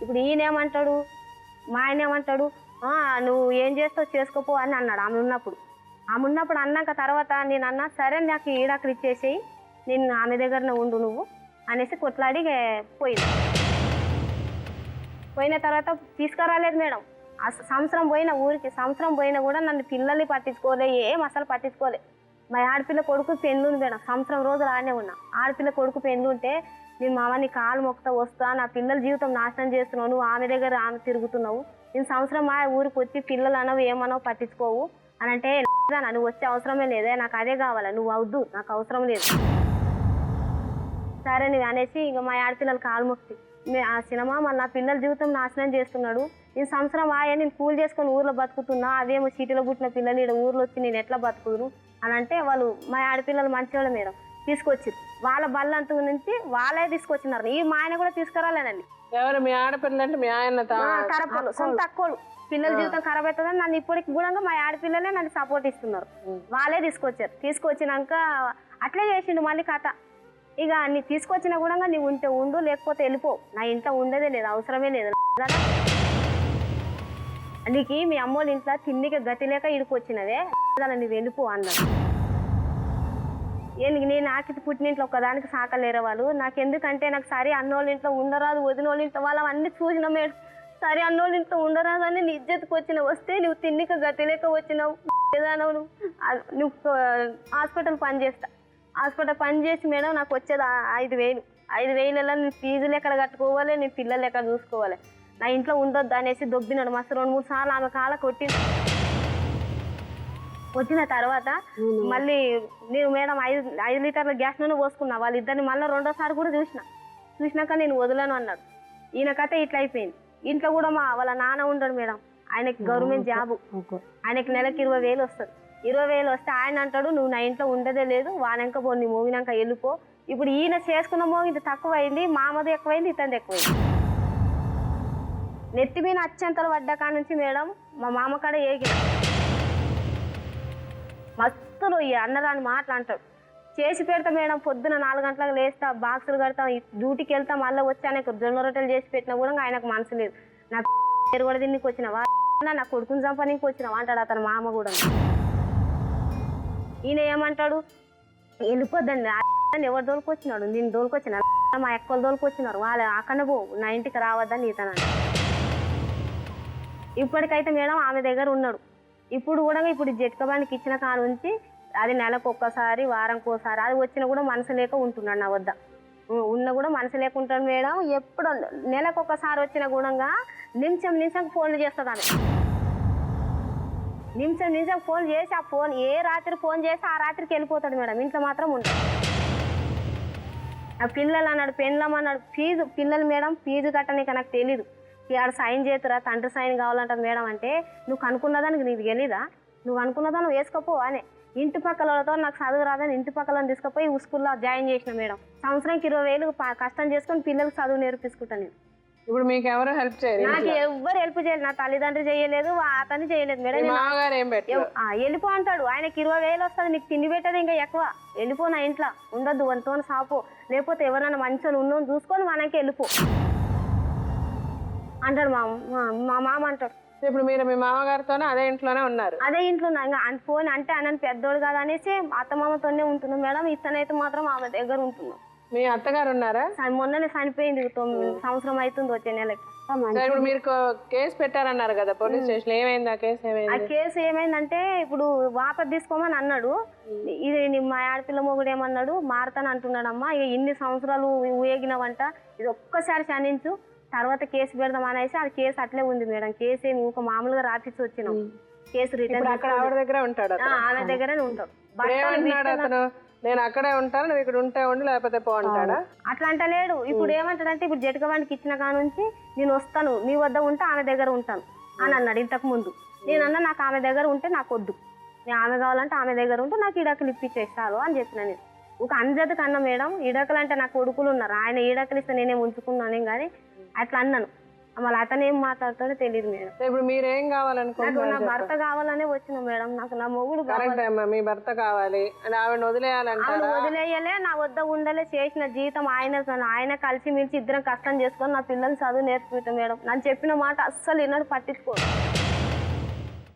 ఇప్పుడు ఈయనేమంటాడు, మా ఆయన ఏమంటాడు, నువ్వు ఏం చేస్తావు చేసుకోపో అని అన్నాడు ఆమె ఉన్నప్పుడు అన్నాక తర్వాత నేను అన్నా సరే నాకు ఈడాకులు ఇచ్చేసేయి, నేను ఆమె దగ్గరనే ఉండు నువ్వు అనేసి కొట్లాడి పోయిన తర్వాత తీసుకురాలేదు మేడం. సంవత్సరం పోయినా కూడా నన్ను పిల్లల్ని పట్టించుకోలే, ఏం అసలు పట్టించుకోలే. మా ఆడపిల్ల కొడుకు పెళ్ళి ఉంది మేడం, సంవత్సరం రోజులు ఆడనే ఉన్నా. ఆడపిల్ల కొడుకు పెళ్ళి ఉంటే నేను మామని కాలు మొక్కుతా వస్తా, నా పిల్లల జీవితం నాశనం చేస్తున్నావు, నువ్వు ఆమె దగ్గర ఆమె తిరుగుతున్నావు, నేను సంవత్సరం మా ఊరికి వచ్చి పిల్లలు అనవు ఏమనవు పట్టించుకోవు అని అంటే నువ్వు వచ్చే అవసరమే లేదే, నాకు అదే కావాలి, నువ్వు అవద్దు, నాకు అవసరం లేదు సరే నువ్వు అనేసి ఇక మా ఆడపిల్లలు కాలు మొక్కి ఆ సినిమా మళ్ళీ నా పిల్లల జీవితం నాశనం చేస్తున్నాడు, నేను సంవత్సరం నేను కూలి చేసుకొని ఊర్లో బతుకుతున్నా, అదేమో సిటీలో పుట్టిన పిల్లలు ఇక్కడ ఊర్లో వచ్చి నేను ఎట్లా బతుకుదును అని అంటే వాళ్ళు మా ఆడపిల్లలు మంచివాళ్ళు మేడం తీసుకొచ్చారు. వాళ్ళ బల్లంతు నుంచి వాళ్ళే తీసుకొచ్చినారు. ఈ మా ఆయన కూడా తీసుకురాలేనండి. ఎవరు మీ ఆడపిల్లలు అంటే మీ ఆయన కరపలు సొంత తక్కువలు పిల్లల జీవితం ఖరాబ్ అవుతుందని నన్ను ఇప్పటికి కూడా మా ఆడపిల్లలే నన్ను సపోర్ట్ ఇస్తున్నారు. వాళ్ళే తీసుకొచ్చారు. తీసుకొచ్చినాక అట్లే చేసిండు మళ్ళీ కథ. ఇక నీ తీసుకొచ్చినా కూడా నీవు ఉంటే ఉండు, లేకపోతే వెళ్ళిపో, నా ఇంట్లో ఉండేదే లేదు, అవసరమే లేదు కదా, నీకు మీ అమ్మోళ్ళ ఇంట్లో తిండికి గతి లేక ఇడికి వచ్చినదే నువ్వు వెళ్ళిపో అన్నాడు. నేను నాకిటి పుట్టిన ఇంట్లో ఒక్కదానికి సాకలేరే వాళ్ళు, నాకెందుకంటే నాకు సరే అన్నోళ్ళ ఇంట్లో ఉండరాదు, వదినోళ్ళ ఇంట్లో వాళ్ళు అవన్నీ చూసిన మేడం, సరే అన్నోళ్ళ ఇంట్లో ఉండరాదు అని నీ ఇజ్జతకు వచ్చిన వస్తే నువ్వు తిండికి గతి లేక వచ్చినావు ఏదన్నావు, నువ్వు హాస్పిటల్ పని చేసి మేడం నాకు వచ్చేది 5,000 నేను ఫీజులు ఎక్కడ కట్టుకోవాలి, నేను పిల్లలు ఎక్కడ చూసుకోవాలి, నా ఇంట్లో ఉండొద్దు అనేసి దొబ్బినాడు. మస్తు 2-3 సార్లు ఆమె కాళ్ళ కొట్టిన తర్వాత మళ్ళీ నేను మేడం 5 లీటర్ల గ్యాస్ నూనె పోసుకున్నా, వాళ్ళిద్దరిని మళ్ళీ 2వ సారి కూడా చూసినాక నేను వదలను అన్నాడు. ఈయన కథ ఇట్లా అయిపోయింది. ఇంట్లో కూడా వాళ్ళ నాన్న ఉండడు మేడం, ఆయనకి గవర్నమెంట్ జాబు, ఆయనకి నెలకి 20,000 వస్తుంది. 20,000 వస్తే ఆయన అంటాడు నువ్వు నా ఇంట్లో ఉండదే లేదు, వానక పో, నీ మోగినాక వెళ్ళిపో. ఇప్పుడు ఈయన చేసుకున్న మోగింది తక్కువ అయింది, మామది ఎక్కువైంది, ఇతనిది ఎక్కువైంది. నెత్తి మీద అత్యంతలు పడ్డ కాడ నుంచి మేడం మా మామ కాడ ఏగిన మస్తులు ఈ అన్నరాని మాటలు అంటాడు. చేసి పెడతా మేడం, పొద్దున 4 గంటలకు లేస్తా, బాక్సులు కడతాం, డ్యూటీకి వెళ్తాం, మళ్ళీ వచ్చి ఆయనకు జొన్న రొట్టెలు చేసి పెట్టినా కూడా ఆయనకు మనసు లేదు. నా పేరు కూడా దీనికి వచ్చినావా, నా కొడుకుని చంపనీకి వచ్చినావా అంటాడు అతను మామ కూడా. ఈయన ఏమంటాడు, వెళ్ళిపోద్దండి ఎవరు దోలుకొచ్చినాడు, నేను దోలుకొచ్చిన మా ఎక్కలు దోలుకొచ్చినారు, వాళ్ళు అక్కడనే పో, నా ఇంటికి రావద్దని ఇతను. ఇప్పటికైతే మేడం ఆమె దగ్గర ఉన్నాడు. ఇప్పుడు జట్కబానికి ఇచ్చిన కాడ నుంచి అది నెలకు ఒక్కసారి, వారంకి ఒకసారి అది వచ్చినా కూడా మనసు లేక ఉంటున్నాడు నా వద్ద. ఉన్నా కూడా మనసు లేకుంటాడు మేడం. ఎప్పుడు నెలకు ఒక్కసారి వచ్చిన గుణంగా నిమిషం ఫోన్లు చేస్తుంది ఆమె. నిమిషం ఫోన్ చేసి ఆ ఫోన్ ఏ రాత్రి ఫోన్ చేసి ఆ రాత్రికి వెళ్ళిపోతాడు మేడం, ఇంట్లో మాత్రం ఉంటాడు. ఆ పిల్లలు అన్నాడు, పెళ్ళమన్నాడు, పిల్లలు మేడం ఫీజు కట్టనీక నాకు తెలీదు, ఆడ సైన్ చేతురా, తండ్రి సైన్ కావాలంటుంది మేడం. అంటే నువ్వు అనుకున్నదానికి నీకు తెలీదా, నువ్వు అనుకున్నదా నువ్వు వేసుకోపో అనే. ఇంటి పక్కలతో నాకు చదువు రాదని ఇంటి పక్కలను తీసుకుపోయి స్కూల్లో జాయిన్ చేసిన మేడం. సంవత్సరానికి 20,000 కష్టం చేసుకొని పిల్లలకు చదువు నేర్పించుకుంటాను నేను. ఇప్పుడు మీకు ఎవరు హెల్ప్ చేయలేదు? నాకు ఎవ్వరు హెల్ప్ చేయలేదు, నా తల్లిదండ్రులు చేయలేదు, అతను చేయలేదు మేడం. వెళ్ళిపో అంటాడు, ఆయనకి 20,000 వస్తుంది, నీకు తిండి పెట్టదు ఇంకా ఎక్కువ, వెళ్ళిపో, నా ఇంట్లో ఉండొద్దు, వంతో సాపో, లేకపోతే ఎవరైనా మంచిగా ఉన్నోని చూసుకొని మనకి వెళ్ళిపో అంటాడు మా మామ అంటాడు. ఇప్పుడు మీరు మీ మామగారితోనే అదే ఇంట్లోనే ఉన్నారు? అదే ఇంట్లో ఫోన్ అంటే ఆయన పెద్దోడు కాదు అనేసి అత్తమామతోనే ఉంటున్నాం మేడం. ఇతనైతే మాత్రం ఆమె దగ్గర ఉంటున్నాం. మీ అత్తగారు ఉన్నారా? మొన్ననే చనిపోయింది, 9 సంవత్సరం అవుతుంది వచ్చే నెలకి. ఇప్పుడు మీరు కేసు పెట్టారన్నారు కదా పోలీస్ స్టేషన్, ఏమైంది ఆ కేసు? ఆ కేసు ఏమైందంటే ఇప్పుడు వాపస్ తీసుకోమని అన్నాడు. ఇది మా ఆడపిల్ల మొగుడు ఏమన్నాడు, మారతాను అంటున్నాడమ్మా, ఇక ఇన్ని సంవత్సరాలు ఊగినవంట, ఇది ఒక్కసారి క్షణించు, తర్వాత కేసు పెడదాం అనేసి అది కేసు అట్లే ఉంది మేడం. కేసు ఏమి ఊక మామూలుగా రాపిచ్చి వచ్చినాం. కేసు రిటర్న్ ఆవిడ దగ్గర ఉంటాడు, ఆమె దగ్గరనే ఉంటాడు. నేను అక్కడే ఉంటాను, నువ్వు ఇక్కడ ఉంటే ఉండి లేకపోతే పో అంటాడా? అట్లా అంటలేడు. ఇప్పుడు ఏమంటాడంటే ఇప్పుడు జటకవానికి ఇచ్చిన కాడ నుంచి నేను వస్తాను, నీ వద్ద ఉంటే ఆమె దగ్గర ఉంటాను అని అన్నాడు ఇంతకు ముందు. నేనన్నా నాకు ఆమె దగ్గర ఉంటే నాకు వద్దు, నేను ఆమె కావాలంటే ఆమె దగ్గర ఉంటే నాకు ఈడకలు ఇప్పించేస్తాను అని చెప్పిన. నేను ఒక అంజత కన్నా మేడం, ఈడకలు అంటే నాకు కొడుకులు ఉన్నారు, ఆయన ఈడకలు ఇస్తే నేనే ఉంచుకున్నాను కానీ అట్లా అన్నాను. మళ్ళీ అతను ఏం మాట్లాడతాడో తెలియదు మేడం. ఇప్పుడు మీరేం నాకు కావాలనుకుంటున్నారు? నా భర్త కావాలనే వచ్చిన మేడం. నాకు నా మొగుడు కరెక్ట్ అమ్మా, మీ భర్త కావాలి అని ఆవిడ వదిలేయాలంటారా? వదిలేయలే, నా వద్ద ఉండలే, చేసిన జీతం ఆయన కలిసి మించి ఇద్దరం కష్టం చేసుకొని నా పిల్లల్ని చదువు నేర్పుతాం మేడం. నన్ను చెప్పిన మాట అస్సలు విన్నాడు, పట్టించుకోడు.